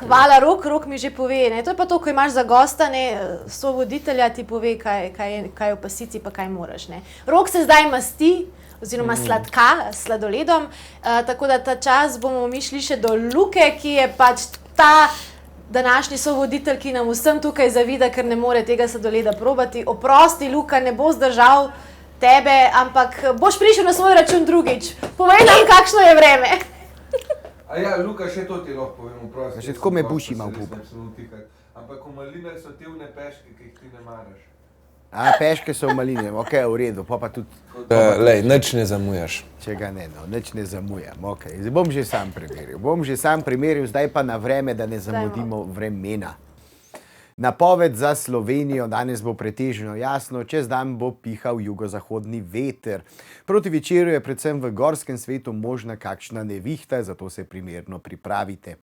Hvala, Rok mi že pove. Ne? To je pa to, ko imaš za gosta, sovoditelja ti pove, kaj je v pasici, pa kaj moraš. Ne? Rok se zdaj masti, oziroma sladka, s sladoledom, tako da ta čas bomo mi šli še do Luke, ki je pač ta današnji sovoditelj, ki nam vsem tukaj zavida, ker ne more tega sladoleda probati. Oprosti, Luka, ne bo zdržal tebe, ampak boš prišel na svoj račun drugič. Povej nam, kakšno je vreme. A ja, Luka, še to ti lahko povem, prosim. Še tako me buši malo pup. Ampak v malinah so tevne peške, ki jih ti ne maraš. A, peške so v maline, ok, v redu, pa tudi... Lej, nič ne zamujaš. Če ga ne, no, nič ne zamujam, ok. Bom že sam premeril, zdaj pa na vreme, da ne zamudimo vremena. Napoved za Slovenijo, danes bo pretežno jasno, čez dan bo pihal jugozahodni veter. Proti večeru je predvsem v gorskem svetu možna kakšna nevihta, zato se primerno pripravite.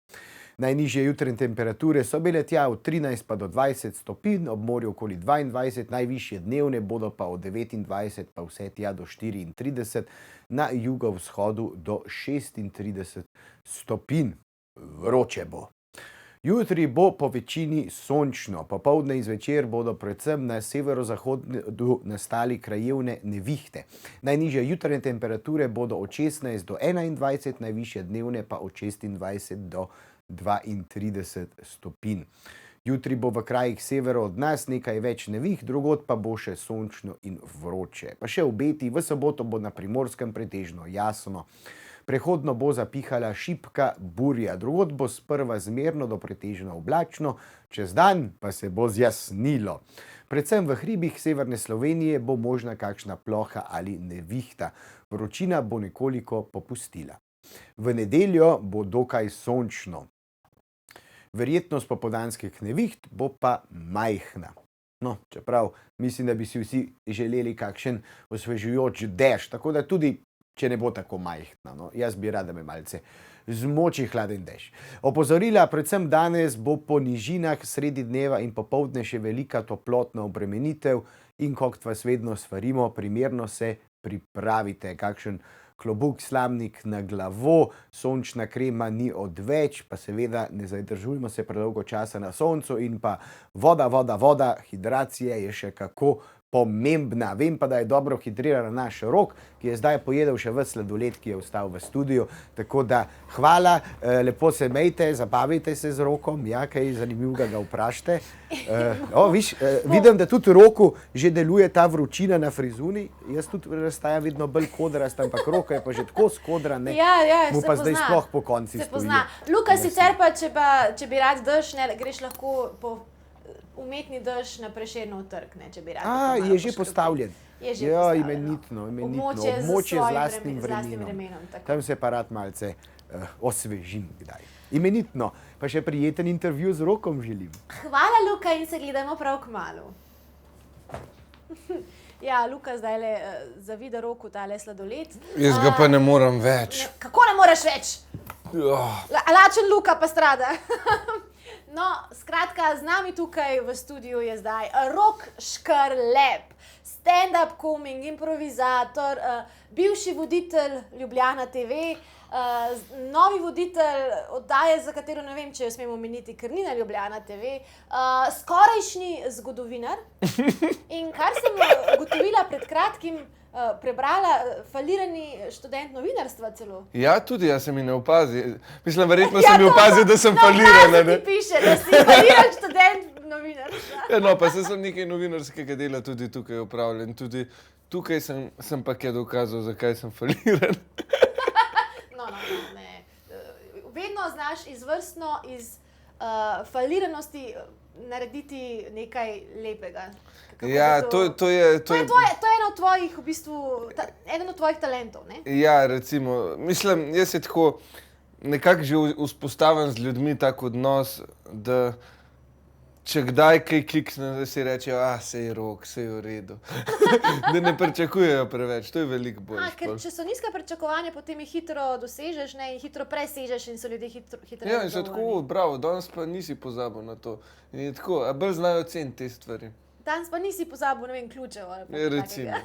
Najnižje jutranje temperature so bile tja od 13 pa do 20 stopinj, ob morju okoli 22, najvišje dnevne bodo pa od 29 pa vse tja do 34, na jugovzhodu do 36 stopinj. Vroče bo. Jutri bo po večini sončno, popoldne in zvečer bodo predvsem na severozahodu nastali krajevne nevihte. Najnižje jutranje temperature bodo od 16 do 21, najvišje dnevne pa od 26 do 32 stopinj. Jutri bo v krajih severo od nas nekaj več neviht, drugod pa bo še sončno in vroče. Pa še obeti, v soboto bo na Primorskem pretežno jasno. Prehodno bo zapihala šibka burja, drugod bo sprva zmerno do pretežno oblačno, čez dan pa se bo zjasnilo. Predvsem v hribih severne Slovenije bo možna kakšna ploha ali nevihta. Vročina bo nekoliko popustila. V nedeljo bo dokaj sončno. Verjetnost popoldanskih neviht bo pa majhna. No, čeprav mislim, da bi si vsi želeli kakšen osvežujoč dež, tako da tudi, če ne bo tako majhna. No, jaz bi rad, da me malce zmoči hladen dež. Opozorila, predvsem danes bo po nižinah sredi dneva in popoldne še velika toplotna obremenitev in kot vas vedno svarimo, primerno se pripravite. Kakšen klobuk, slamnik na glavo, sončna krema ni odveč, pa seveda ne zadržujmo se predolgo časa na soncu in pa voda, hidracija je še kako pomembna. Vem pa, da je dobro hidriran naš Rok, ki je zdaj pojedel še ves sladoled, ki je ostal v studiu. Tako da hvala, lepo se mejte, zabavite se z Rokom, ja, kaj zanimivega ga vprašajte. Vidim, da tudi Roku že deluje ta vročina na frizuni. Jaz tudi razstajam vedno bolj kodrast, ampak Roka je pa že tako skodran, mu pa zdaj sploh po konci stoji. Luka, sicer pa, če bi rad dež, greš lahko po umetni dež na Prešernov trg, če bi rad. Je že postavljen. Je že postavljen. Imenitno. Območje z lastnim vremenom. Tam se pa rad malce osvežim kdaj. Imenitno. Pa še prijeten intervju z Rokom želim. Hvala, Luka, in se gledamo prav kmalu. Ja, Luka zdajle zavida Roku tale sladoled. Jaz ga pa ne moram več. Kako ne moraš več? Lačen Luka pa strada. No, skratka, z nami tukaj v studiu je zdaj Rok Škrlep, stand-up komik, improvizator, bivši voditelj Ljubljana TV, novi voditelj oddaje, za katero ne vem, če jo smemo omeniti, ker ni na Ljubljana TV, skorajšnji zgodovinar in kar sem ugotovila pred kratkim, prebrala falirani študent novinarstva celo. Ja, tudi jaz se mi ne opazi. Mislim, verjetno se mi opazi, da sem falirana. No, ti piše, da si faliran študent novinarstva. Ja, no, pa se sem nekaj novinarskega dela tudi tukaj opravljen. Tudi tukaj sem pa kaj dokazal, zakaj sem faliran. No, ne. Vedno znaš izvrstno iz faliranosti narediti nekaj lepega. Ja, to je eno od tvojih, v bistvu, eden od tvojih talentov, ne? Ja, recimo, mislim, jaz je tako nekako že vzpostavim z ljudmi tak odnos, da če kdaj kaj kiksne, da si rečejo, sej je Rok, sej je v redu. Da ne pričakujejo preveč, to je veliko bolj. Ker če so nizka pričakovanja, potem jih hitro dosežeš, ne, in hitro presežeš in so ljudje hitro Ja, in so tako, bravo, danes pa nisi pozabil na to. In je tako, a bolj znajo ceniti te stvari. Danes pa nisi pozabil, ne vem, ključev ali pa recimo.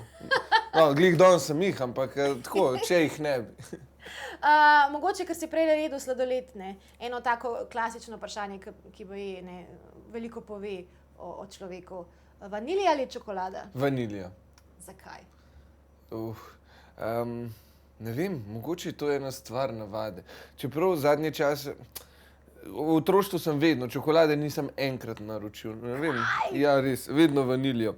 No, glih danes sem jih, ampak tako, če jih ne bi. Mogoče, ker si prej naredil sladoled, ne? Eno tako klasično vprašanje, ki veliko pove o človeku. Vanilija ali čokolada? Vanilija. Zakaj? Ne vem, mogoče je to ena stvar navade. Čeprav v zadnje čase, v otroštvu sem vedno, čokolade nisem enkrat naročil. Ne vem, ja res, vedno vanilijo.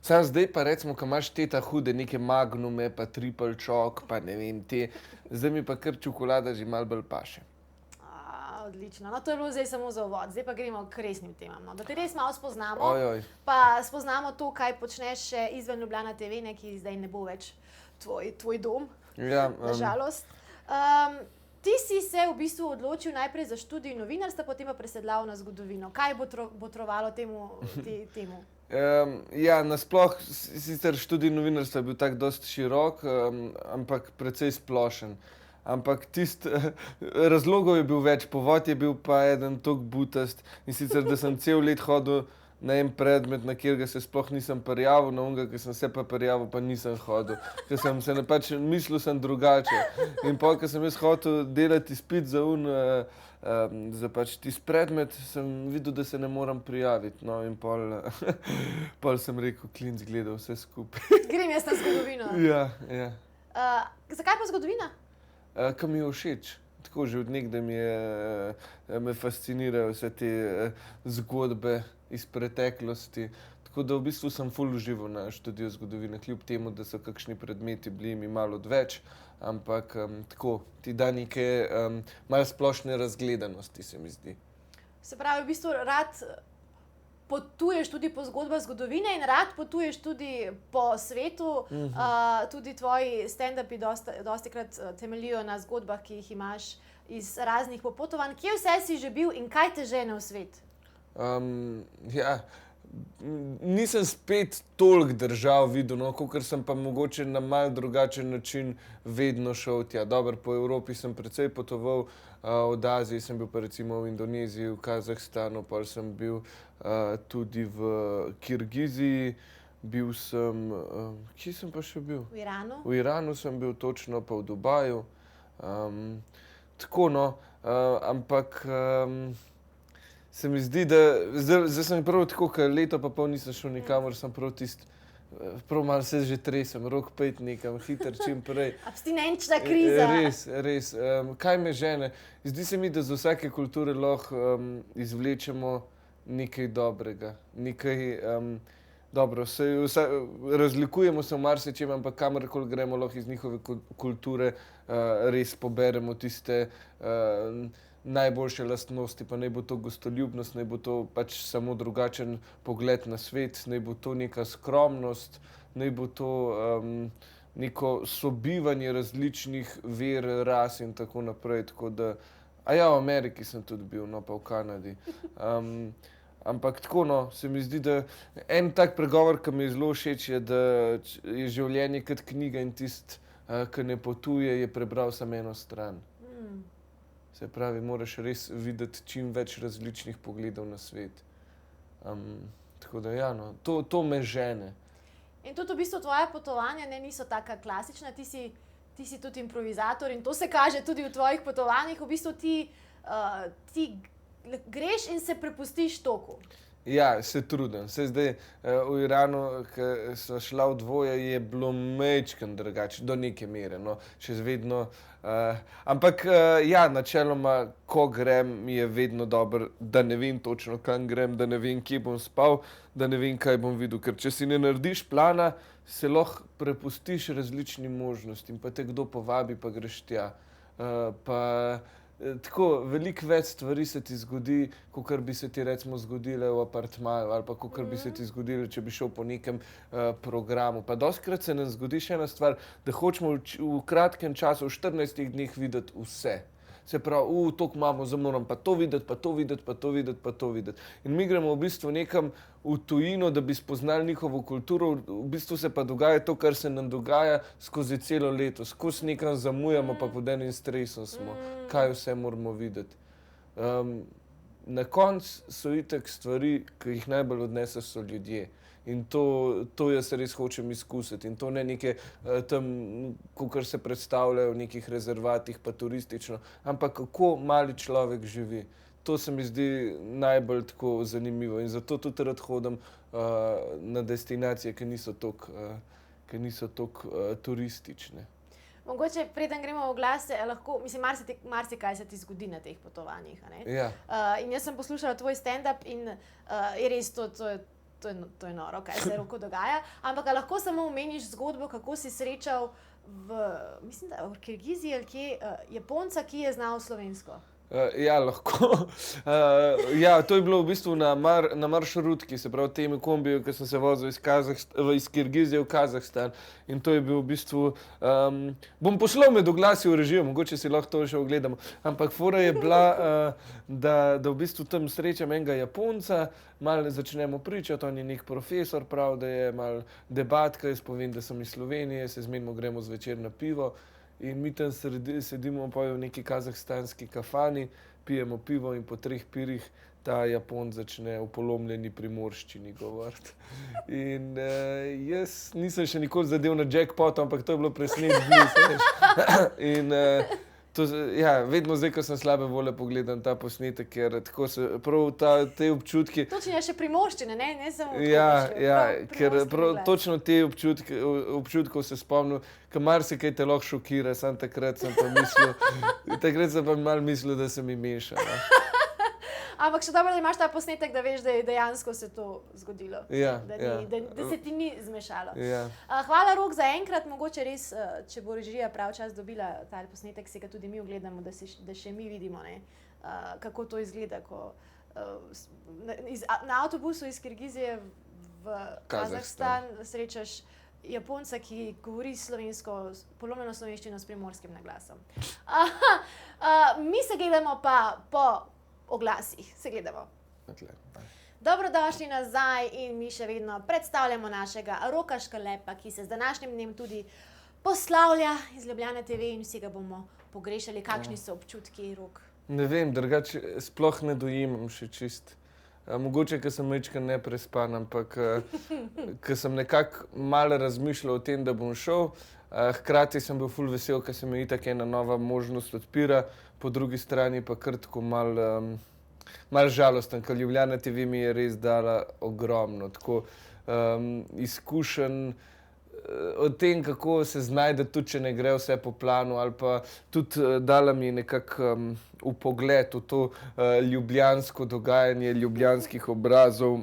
Sam zdaj pa recimo, ko imaš te ta hude neke magnume, pa triple čok, pa ne vem te, zdaj mi pa kar čokolada že malo bolj paše. Odlično. No, to je bilo zdaj samo za uvod, zdaj pa gremo k resnim temam. No. Da te res malo spoznamo, pa spoznamo to, kaj počneš še izven Ljubljana TV, ne, ki zdaj ne bo več tvoj dom, nažalost. Ti si se v bistvu odločil najprej za študij novinarstva, potem pa presedlal na zgodovino. Kaj bo trovalo temu? Ja, nasploh sicer študij novinarstva je bil tako dosti širok, ampak precej splošen. Ampak razlogov je bil več, povod je bil pa eden tok butast in sicer, da sem cel let hodil na en predmet, na katerega se sploh nisem prijavil, na onega, ki sem se pa prijavil, pa nisem hodil, ker sem se pač mislil sem drugače. In pol, ko sem jaz hotel delati izpit za za pač tisti predmet, sem videl, da se ne moram prijaviti, no, in pol sem rekel, klinc gledal vse skupaj. Grem jaz na zgodovino. Ja. Zakaj pa zgodovina? Ker mi je všeč. Tako že od nekdaj me fascinirajo vse te zgodbe iz preteklosti. Tako da v bistvu sem ful užival na študiju zgodovine, kljub temu, da so kakšni predmeti bili mi malo odveč, ampak tako, ti da neke malo splošne razgledanosti, se mi zdi. Se pravi, v bistvu rad potuješ tudi po zgodbah zgodovine in rad potuješ tudi po svetu. Tudi tvoji stand-upi dostikrat temeljijo na zgodbah, ki jih imaš iz raznih popotovanj. Kje vse si že bil in kaj te žene v svet? Ja, nisem spet toliko držav videl, no, kakor sem pa mogoče na malo drugačen način vedno šel tja. Dobro, po Evropi sem precej potoval, od Azije sem bil pa recimo v Indoneziji, v Kazahstanu, pa sem bil tudi v Kirgiziji, bil sem, kje sem pa še bil? V Iranu. V Iranu sem bil točno, pa v Dubaju. Tako no, ampak se mi zdi, da zdaj sem prav tako, ker leto pa pol nisem šel nikamor, sem prav prav malo se že tresem, rok pejt nekam, hiter čim prej. Abstinenčna kriza. Res. Kaj me žene? Zdi se mi, da z vsake kulture lahko izvlečemo nekaj dobrega, nekaj dobro. Razlikujemo se v marsičem, ampak kamorkoli gremo, lahko iz njihove kulture res poberemo tiste najboljše lastnosti, pa naj bo to gostoljubnost, naj bo to pač samo drugačen pogled na svet, naj bo to neka skromnost, naj bo to neko sobivanje različnih ver, ras in tako naprej. Tako da, v Ameriki sem tudi bil, no pa v Kanadi. Ampak tako no, se mi zdi, da en tak pregovor, ki mi je zelo všeč, je, da je življenje kot knjiga in tisti, ki ne potuje, je prebral samo eno stran. Se pravi, moraš res videti čim več različnih pogledov na svet. Tako da ja, no, to me žene. In tudi v bistvu tvoja potovanja niso taka klasična, ti si tudi improvizator in to se kaže tudi v tvojih potovanjih. V bistvu ti greš in se prepustiš toku. Ja, se trudim. Se zdaj v Iranu, ko sva šla v dvoje, je bilo majčkeno drugače, do neke mere, no, še vedno. Ampak ja, načeloma, ko grem, mi je vedno dobro, da ne vem točno, kam grem, da ne vem, kje bom spal, da ne vem, kaj bom videl. Ker če si ne narediš plana, se lahko prepustiš različnim možnostim, pa te kdo povabi, pa greš tja. Tako, veliko več stvari se ti zgodi, kakor bi se ti recimo zgodile v apartmaju ali pa kakor bi se ti zgodile, če bi šel po nekem programu. Pa dostikrat se nam zgodi še ena stvar, da hočemo v kratkem času, v 14 dneh videti vse. Se pravi, toliko imamo, zdaj moram pa to videti, pa to videti, pa to videti, pa to videti. In mi gremo v bistvu nekam v tujino, da bi spoznali njihovo kulturo, v bistvu se pa dogaja to, kar se nam dogaja skozi celo leto. Skozi nekam zamujamo, pa pod enim stresom smo. Kaj vse moramo videti. Na koncu so itak stvari, ki jih najbolj odnese, so ljudje. In to jaz res hočem izkusiti. In to ne neke tam, kakor se predstavljajo v nekih rezervatih, pa turistično, ampak kako mali človek živi. To se mi zdi najbolj tako zanimivo in zato tudi rad hodim na destinacije, ki niso toliko turistične. Mogoče, preden gremo v glas, lahko, mislim, marsikaj se ti zgodi na teh potovanjih. A ne? Ja. In jaz sem poslušala tvoj stand-up in je res to je noro, kaj se Roku dogaja. Ampak lahko samo omeniš zgodbo, kako si srečal mislim, da v Kirgiziji ali kje, Japonca, ki je znal slovensko. Ja, lahko. Ja, to je bilo v bistvu na maršrutki, se pravi temi kombiju, ki sem se vozil iz Kirgizije v Kazahstan. In to je bil v bistvu, bom poslal med oglasi v režijo, mogoče si lahko to še ogledamo. Ampak fora je bila, da v bistvu tam srečam enega Japonca, malo začnemo pričati, on je nek profesor, prav, da je malo debatka, jaz povem, da sem iz Slovenije, se zmenimo, gremo zvečer na pivo. In mi tam sedimo pa v neki kazahstanski kafani, pijemo pivo in po 3 pirih ta Japon začne v polomljeni primorščini govoriti. In jaz nisem še nikoli zadev na jackpot, ampak to je bilo presnet blizu. In ja, vedno zdaj, ko sem slabe volje, pogledam ta posnetek, ker tako se prav te občutki. Točno je še primorščine, ne samo ker točno te občutkov se spomnim, ker marsikaj te lahko šokira, sam takrat sem pa malo mislil, da se mi meša. Ampak še dobro, da imaš ta posnetek, da veš, da je dejansko se to zgodilo. Ja, da se ti ni zmešalo. Ja. Hvala, Rok, za enkrat. Mogoče res, če bo režija prav čas dobila ta posnetek, si ga tudi mi ogledamo, da še mi vidimo, ne, kako to izgleda, ko na avtobusu iz Kirgizije v Kazahstan srečaš Japonca, ki govori slovensko, polomljeno slovenščino s primorskim naglasom. Mi se gledamo pa po oglasih, se gledamo. Dobrodošli nazaj in mi še vedno predstavljamo našega Roka Škrlepa, ki se z današnjim dnem tudi poslavlja iz Ljubljane TV in vsi ga bomo pogrešali. Kakšni so občutki, Rok? Ne vem, drugače sploh ne dojemam še čist. Mogoče, ker sem majčkeno neprespan, ampak ker sem nekako malo razmišljal o tem, da bom šel, hkrati sem bil ful vesel, ker se mi itak ena nova možnost odpira, po drugi strani pa kar tako malo žalosten, ker Ljubljana TV mi je res dala ogromno, tako izkušenj o tem, kako se znajde, tudi če ne gre vse po planu, ali pa tudi dala mi nekako vpogled v to ljubljansko dogajanje, ljubljanskih obrazov.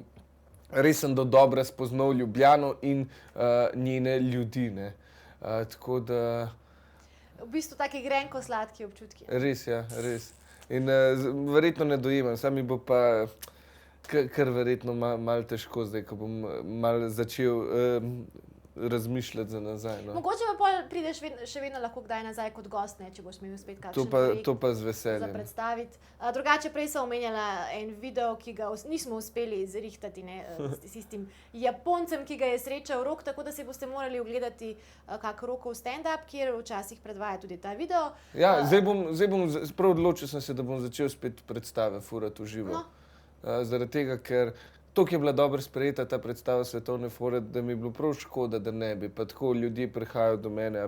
Res sem dobro spoznal Ljubljano in njene ljudi, ne. Tako da... V bistvu taki grenko sladki občutki. Res, ja, res. In verjetno ne dojemam, sam mi bo pa kar verjetno malo težko zdaj, ko bom malo začel razmišljati za nazaj. No. Mogoče pa pol prideš še vedno lahko kdaj nazaj kot gost, ne, če boš imel spet kakšen projekt to pa z veseljem. Za predstaviti. Drugače prej sem omenjala en video, ki ga nismo uspeli zrihtati, ne, s tistim Japoncem, ki ga je srečal Rok, tako da si boste morali ogledati kak Rokov stand-up, kjer včasih predvaja tudi ta video. Ja, zdaj bom prav odločil sem se, da bom začel spet predstave furati v živo. No. Zaradi tega, ker toliko je bila dobro sprejeta ta predstava Svetovne fore, da mi je bilo prav škoda, da ne bi. Pa tako ljudje prihajajo do mene,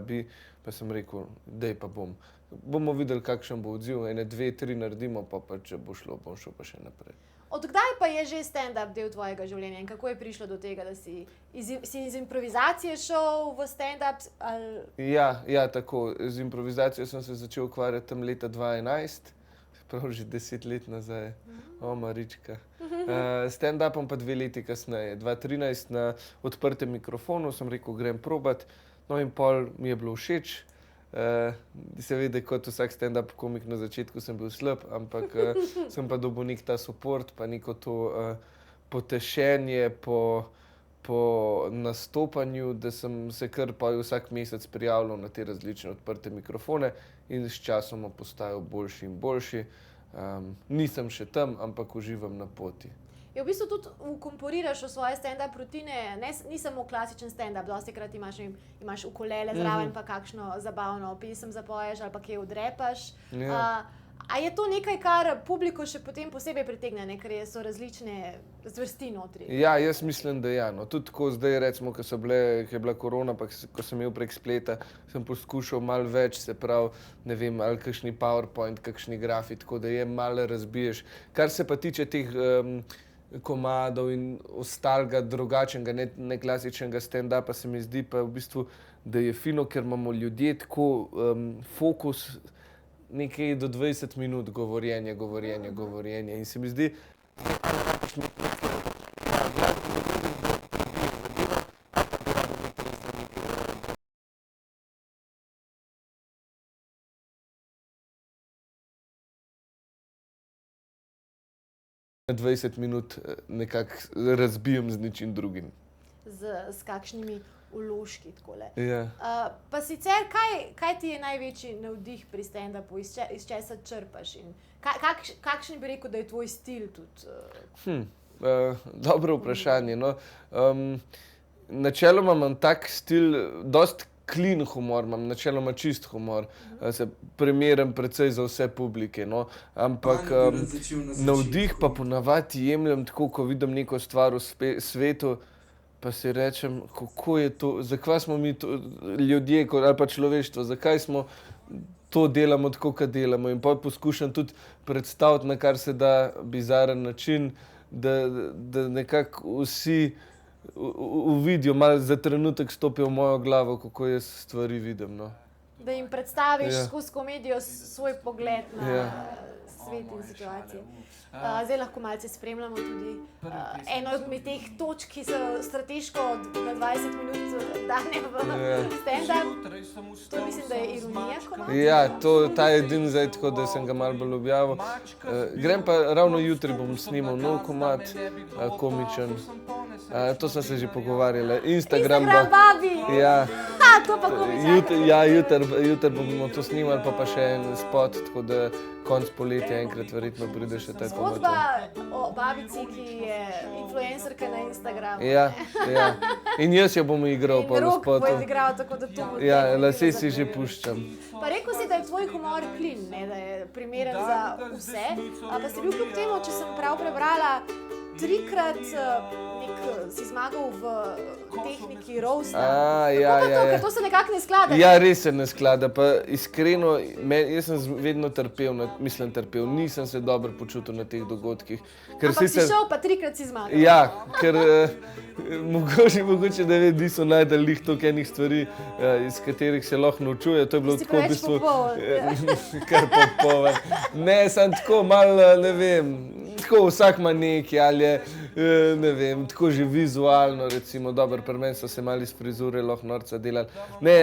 pa sem rekel, dej pa bom. Bomo videli, kakšen bo odziv, 1, 2, 3 naredimo, pa če bo šlo, bom šel pa še naprej. Od kdaj pa je že stand-up del tvojega življenja in kako je prišlo do tega, da si iz improvizacije šel v stand-up? Ja, tako. Z improvizacijo sem se začel ukvarjati tam leta 2011. Prav že 10 let nazaj, Marička. Stand-upom pa 2 leti kasneje. 2013 na odprtem mikrofonu sem rekel, grem probat, no in pol mi je bilo všeč. Seveda, kot vsak stand-up komik na začetku sem bil slab, ampak sem pa dobil nek ta support, pa neko to potešenje po nastopanju, da sem se kar pa vsak mesec prijavljal na te različne odprte mikrofone in s časoma postajal boljši in boljši. Nisem še tam, ampak uživam na poti. V bistvu tudi vkomporiraš v svoje stand-up rutine, ni samo klasičen stand-up, dostikrat imaš ukulele zraven, pa kakšno zabavno pesem zapoješ ali pa kje odrepaš. Ja. A je to nekaj, kar publiko še potem posebej pritegne, ne? Ker so različne zvrsti notri? Ja, jaz mislim, da ja. No. Tudi tako zdaj, recimo, ko je bila korona, pa ko sem imel prek spleta, sem poskušal malo več, se pravi, ne vem, ali kakšni PowerPoint, kakšni grafi, tako da je malo razbiješ. Kar se pa tiče teh komadov in ostalega drugačnega, ne klasičnega stand-upa, se mi zdi pa v bistvu, da je fino, ker imamo ljudje tako fokus nekaj do 20 minut govorjenja in se mi zdi, na 20 minut nekako razbijem z ničim drugim. S kakšnimi vložki takole. Ja. Pa sicer, kaj ti je največji navdih pri stand-upu, iz česa črpaš in kakšen bi rekel, da je tvoj stil tudi? Dobro vprašanje, no. Načeloma imam tak stil, dosti clean humor imam, načeloma čist humor, se primerjam precej za vse publike, no. Ampak navdih pa ponavadi jemljem tako, ko vidim neko stvar v svetu, pa si rečem, kako je to, zakaj smo mi to, ljudje ali pa človeštvo, zakaj smo to delamo tako, kot delamo. In potem poskušam tudi predstaviti na kar se da bizaren način, da nekako vsi uvidijo, malo za trenutek stopijo v mojo glavo, kako jaz stvari vidim. No. Da jim predstaviš skozi komedijo svoj pogled na svet in situacije. Zdaj lahko malce spremljamo tudi eno od teh točk, ki so strateško na 20 minut dane v stand-up. To mislim, da je ironija komad. Ja, ta je edin zdaj tako, da sem ga malo bolj objavil. Grem pa ravno jutri bom snimal nov komad, komičen. To smo se že pogovarjali. Instagram Babi! Ja. To pa komičen. Ja, jutri bomo to snimali, pa še en spot, tako da konc poletja enkrat verjetno pride še ta komad. Zgodba o babici, ki je influencerka na Instagramu. Ja. In jaz jo bom igral po spotu. In Rok bo igral, tako da to bo... Ja, lase si že puščam. Pa rekel si, da je tvoj humor clean, da je primeren za vse. Pa si bil kljub temu, če sem prav prebrala, 3-krat si zmagal v tehniki roasta. Ker to se nekako ne sklada. Ja, res se ne sklada. Pa iskreno, jaz sem vedno trpel, nisem se dobro počutil na teh dogodkih. Ampak si šel, pa 3-krat si zmagal. Ja, ker mogoče da niso najdel lih toliko enih stvari, iz katerih se lahko naučuje. To je bilo tako v bistvu... Kar popoln. Ne, sem tako malo, ne vem, tako vsak ima nekaj, ali je, ne vem, tako že vizualno, recimo, dobro, pri meni so se malo iz frizure lahko norca delali. Ne,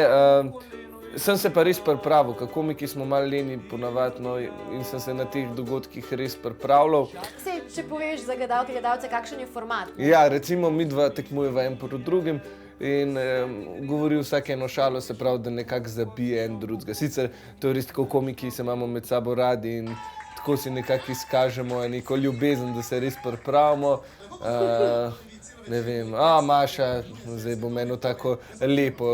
sem se pa res pripravil, kako mi, ki smo malo leni ponavadi, no, in sem se na teh dogodkih res pripravljal. Sej, če poveš za gledalce, kakšen je format? Ja, recimo, mi dva tekmujeva en proti drugim in govori vsak eno šalo, se pravi, da nekako zabije en drugega. Sicer to je res tako, komiki se imamo med sabo radi in tako si nekako izkažemo neko ljubezen, da se res pripravimo. Ne vem, Maša, zdaj bom eno tako lepo.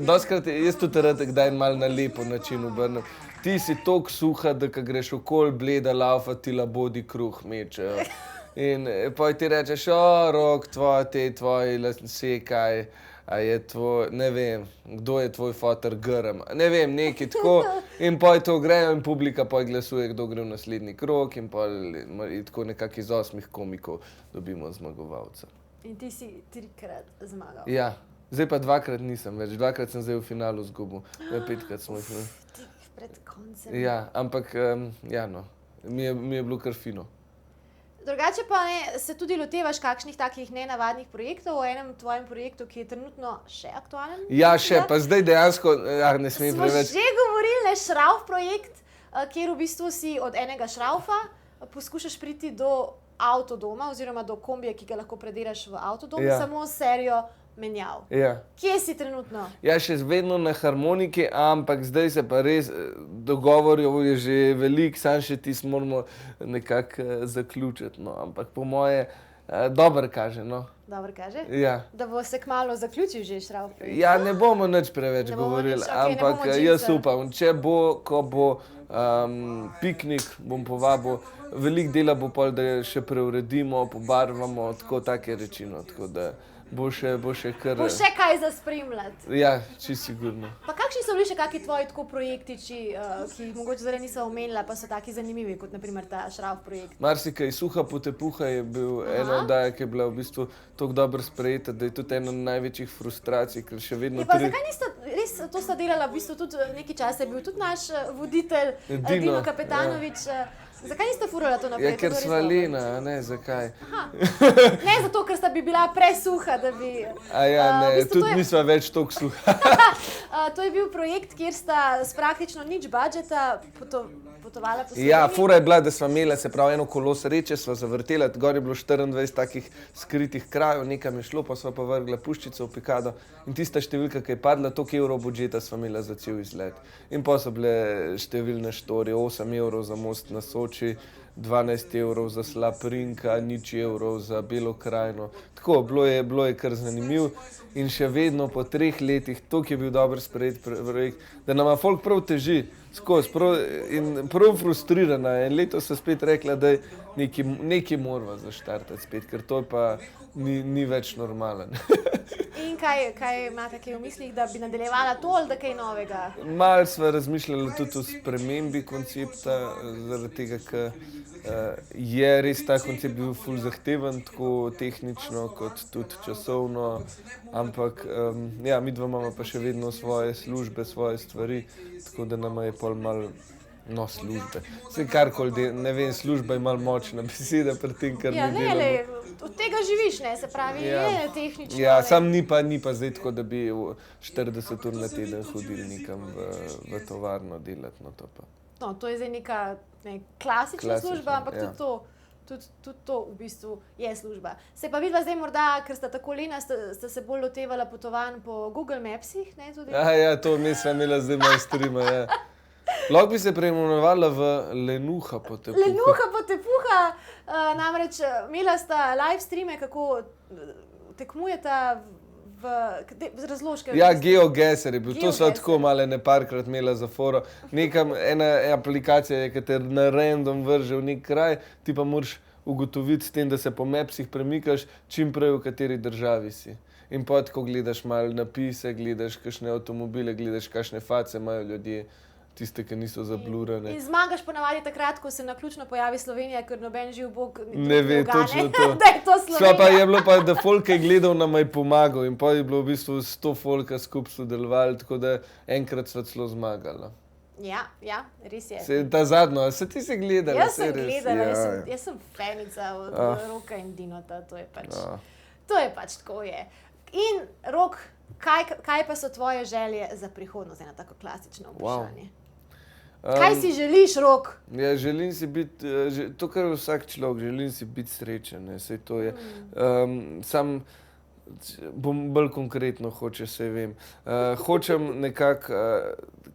Dostikrat jaz tudi rad kdaj malo na lepo način obrnem. Ti si toliko suha, da ko greš okoli bleda laufa, ti labodi kruh mečejo. In potem ti rečeš, Rok, tvoji lase, kaj, a je tvoj, ne vem, kdo je tvoj foter grm, ne vem, nekaj tako. In potem to grejo in publika potem glasuje, kdo gre v naslednji krog in potem tako nekako iz 8 komikov dobimo zmagovalca. In ti si 3-krat zmagal. Ja, zdaj pa 2-krat nisem več, 2-krat sem zdaj v finalu zgubil, 5-krat smo jih. Tik pred koncem. Ja, ampak, ja no, mi je bilo kar fino. Drugače pa se tudi lotevaš kakšnih takih nenavadnih projektov, o enem tvojem projektu, ki je trenutno še aktualen? Ja, še, pa zdaj dejansko, ne smem preveč. Smo že govorili, Šrauf projekt, kjer v bistvu si od enega šraufa poskušaš priti do avtodoma oziroma do kombija, ki ga lahko predelaš v avtodomu, samo serijo menjav. Ja. Kje si trenutno? Ja, še vedno na harmoniki, ampak zdaj se pa res dogovorjev je že veliko, samo še tisto moramo nekako zaključiti. No. Ampak po moje Dobro kaže, no. Dobro kaže. Ja. Da bo se kmalo zaključil že šrav projekt. Ja, ne bomo nič preveč Ne bomo govorili, nič, okej, ne ampak bomo jaz džinsali. upam, če bo, ko bo piknik, bom povabil, veliko dela bo pol, da še preuredimo, pobarvamo, take reči, no, tako da bo še kar... Bo še kaj za spremljati. Ja, čisto sigurno. Pa kakšni so bili še kakšni tvoji tako projektiči, ki jih mogoče zdaj nisem omenila, pa so taki zanimivi, kot naprimer ta šrav projekt? Marsikaj, Suha potepuha je bil ena oddaja, ki je bila v bistvu tako dobro sprejeta, da je tudi ena največjih frustracij, ker še vedno... Pa zakaj niste, res to sta delala, v bistvu tudi nekaj časa je bil tudi naš voditelj Dino Kapetanovič. Zakaj niste furala to naprej? Ja, ker sva lena, a ne, zakaj? Ne zato, ker sta bi bila presuha, da bi... A ja, ne, v bistvu tudi nisva več toliko suha. To je bil projekt, kjer sta s praktično nič budžeta potovala po Sloveniji. Ja, fora je bila, da sva imela, se pravi, eno kolo sreče, sva zavrtela, gor je bilo 24 takih skritih krajev, nekam je šlo, pa sva pa vrgla puščico v pikado in tista številka, ki je padla, toliko evrov budžeta sva imela za cel izlet. In pa so bile številne štorije, 8 evrov za most na Soči, 12 evrov za slab Rinka, nič evrov za Belo krajino. Tako, bilo je kar zanimivo in še vedno po 3 letih, toliko je bil dober sprejet projekt, da nama folk prav teži skozi, prav frustrirana je. Letos so spet rekla, da nekaj morava zaštartati spet, ker to pa ni več normalen. In kaj imate kaj v mislih, da bi nadaljevala to ali da kaj novega? Malo sva razmišljala tudi o spremembi koncepta, zaradi tega, ker je res ta koncept bil ful zahteven, tako tehnično kot tudi časovno, ampak ja, midva imamo pa še vedno svoje službe, svoje stvari, tako da nama je pol malo službe. Vse karkoli, ne vem, služba je malo močna beseda pri tem, kar mi delamo. Ja, od tega živiš, ne, se pravi, je tehnično. Ja, sam ni pa zdaj tako, da bi 40 ur na teden hodili nekam v tovarno delati, no to pa. No, to je zdaj neka klasična služba, ampak tudi to v bistvu je služba. Se pa vidva zdaj morda, ker sta tako lena, sta se bolj lotevala potovanj po Google Mapsih, ne, tudi? Ja, to mi sva imela zdaj malo streama, ja. Lahko bi se preimenovala v Lenuha potepuha. Lenuha potepuha, namreč imela sta live streame, kako tekmujeta v razložke. Ja, GeoGuessr je bil, to sva tako malo parkrat imela za foro. Ena aplikacija je, ki te na random vrže v nek kraj, ti pa moraš ugotoviti s tem, da se po Mapsih premikaš, čim prej v kateri državi si. In pa tako gledaš malo napise, gledaš kakšne avtomobile, gledaš kakšne face imajo ljudje. Tiste, ki niso zablurane. In zmagaš ponavadi takrat, ko se naključno pojavi Slovenija, ker noben živ bog ne ve točno to. Da je to Slovenija. Pa je bilo pa, da folk je gledal, nama je pomagal in pa je bilo v bistvu 100 folka skupaj sodelovali, tako da enkrat sva celo zmagala. Ja, res je. Ta zadnjo, se ti si gledala? Jaz sem gledala, jaz sem fanica od Roka in Dinota, to je pač tako je. In Rok, kaj pa so tvoje želje za prihodnost, ena tako klasično vprašanje? Kaj si želiš, Rok? Ja, želim si biti, to kar vsak človek, želim si biti srečen, saj to je. Sam bom bolj konkretno hoče, saj vem. Hočem nekako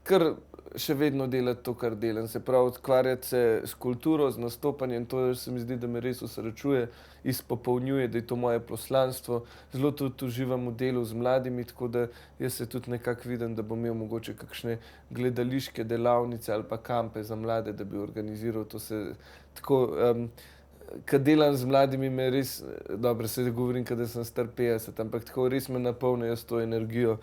kar še vedno delati to, kar delam. Se pravi, ukvarjati se s kulturo, z nastopanjem, to se mi zdi, da me res osrečuje, izpopolnjuje, da je to moje poslanstvo. Zelo tudi uživam v delu z mladimi, tako da jaz se tudi nekako vidim, da bom imel mogoče kakšne gledališke delavnice ali pa kampe za mlade, da bi organiziral to se tako. Kad delam z mladimi, me res, dobro se govorim, da sem star 50, ampak tako res me napolnijo s to energijo.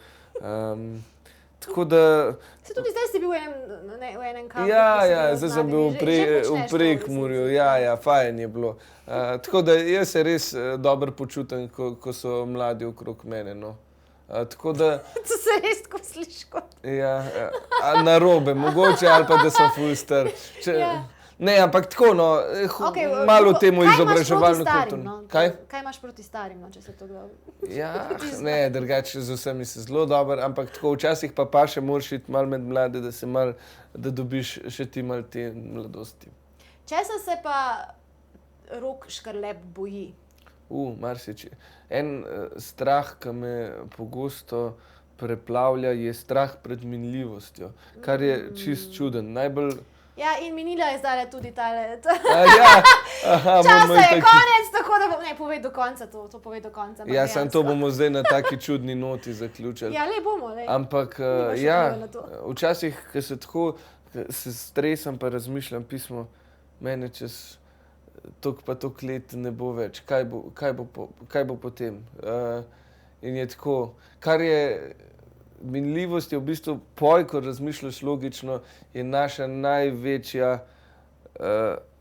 Tako da... Se tudi zdaj si bil v enem kampu? Ja, zdaj sem bil v Prekmurju, ja, fajn je bilo. Tako da jaz se res dobro počutim, ko so mladi okrog mene, no. Tako da... To se res tako sliši kot... Ja, narobe, mogoče, ali pa da sem ful star. Ne, ampak tako, no, malo temu izobraževalno kulturno. Kaj imaš proti starim, če se to gleda? Ja, ne, drugače z vsemi se zelo dober, ampak tako včasih pa še moraš iti malo med mlade, da dobiš še ti malo te mladosti. Česa se pa Rok Škrlep boji? Marsič. En strah, ki me pogosto preplavlja, je strah pred minljivostjo, kar je čist čuden. Ja, in minila je zdaj tudi tale. Časa je konec, tako da ne povej do konca, to povej do konca. Ja, samo to bomo zdaj na taki čudni noti zaključili. Ja, le bomo. Ampak včasih, ko se tako se stresam, pa razmišljam pismo, mene čez toliko pa toliko let ne bo več. Kaj bo potem? In je tako, kar je minljivost je v bistvu poj, ko razmišljaš logično, je naša največja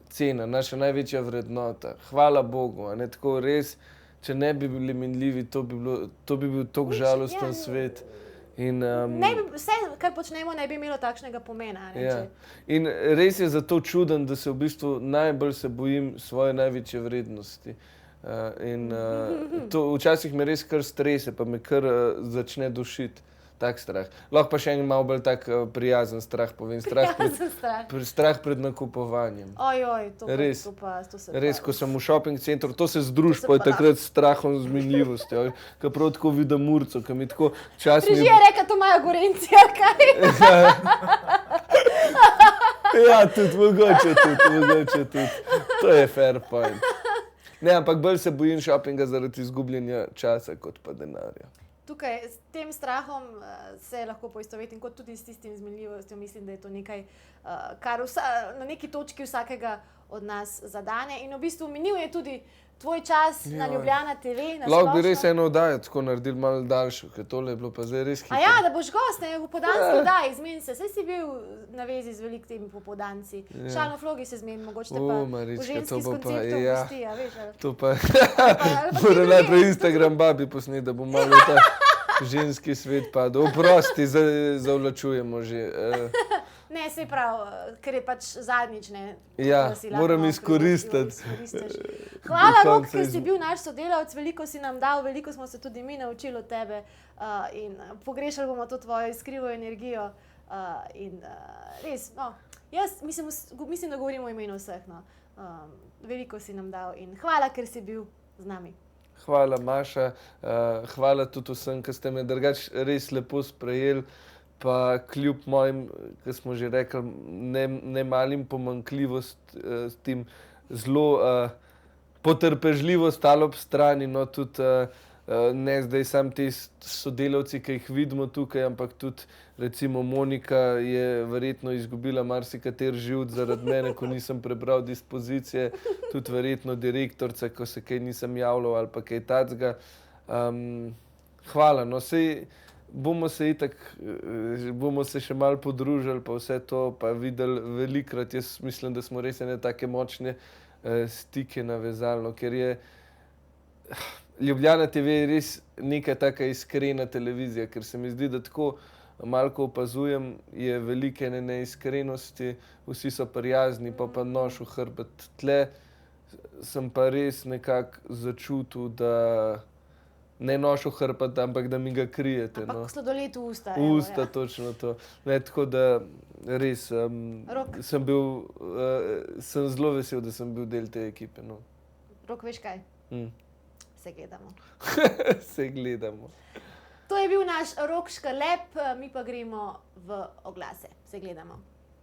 cena, naša največja vrednota. Hvala Bogu, a ne tako res, če ne bi bili minljivi, to bi bil tako žalosten svet. In, vse, kar počnemo, ne bi imelo takšnega pomena. Ja. In res je zato čuden, da se v bistvu najbolj se bojim svoje največje vrednosti. To včasih me res kar strese, pa me kar začne dušiti. Tak strah. Lahko pa še en malo bolj tak prijazen strah povem. Strah pred nakupovanjem. Res, ko sem v shopping centru, to se združi pa takrat s strahom, z minljivostjo. Ko prav tako vidim Murco, ko mi tako časmi... Že je rekel, to imajo Gorencija, kaj? Ja, tudi, mogoče tudi. To je fair point. Ne, ampak bolj se bojim shoppinga zaradi izgubljenja časa, kot pa denarja. Tukaj s tem strahom se lahko poistovetim, kot tudi s tistim zmenljivostjo. Mislim, da je to nekaj, kar na neki točki vsakega od nas zadane. In v bistvu minil je tudi tvoj čas na Ljubljana TV. Lahko bi res eno oddajo tako naredili malo daljšo, ker tole je bilo pa zdaj res hitro. A ja, da boš gost, ne, v popoldanski oddaji, zmeni se. Saj si bil na vezi z velikimi popoldanci. Šalno vlogi se zmeni, mogoče te pa v ženskih konceptov pusti, a veš. To pa moram najprej Instagram babi posneti, da bo malo ta ženski svet padel. Oprosti, zavlačujemo že. Ne, sej prav, ker je pač zadnjič, ne. Ja, moram izkoristiti. Hvala, Rok, ker si bil naš sodelavec, veliko si nam dal, veliko smo se tudi mi naučili od tebe in pogrešali bomo to tvojo iskrivo energijo in res, no, jaz mislim, da govorimo o imenu vseh, no. Veliko si nam dal in hvala, ker si bil z nami. Hvala, Maša, hvala tudi vsem, ki ste me drugač res lepo sprejeli. Pa kljub mojim, kot smo že rekli, ne malim pomanjkljivostim, zelo potrpežljivo stalo ob strani, no tudi ne zdaj sam ti sodelavci, ki jih vidimo tukaj, ampak tudi recimo Monika je verjetno izgubila marsikateri živc zaradi mene, ko nisem prebral dispozicije, tudi verjetno direktorica, ko se kaj nisem javljal ali pa kaj tacga. Hvala, no sej bomo se še malo podružili, pa vse to, pa videli velikrat. Jaz mislim, da smo res ene take močne stike navezali, no, ker je Ljubljana TV je res neka taka iskrena televizija, ker se mi zdi, da tako malo ko opazujem, je velike neiskrenosti, vsi so prijazni, pa nož v hrbet. Tle sem pa res nekako začutil, da ne nož v hrbet, ampak da mi ga krijete. Ampak sladoled v usta. Usta, točno to. Ne, tako da res sem zelo vesel, da sem bil del te ekipe. No. Rok, veš kaj? Se gledamo. Se gledamo. To je bil naš Rok Škrlep, mi pa gremo v oglase. Se gledamo.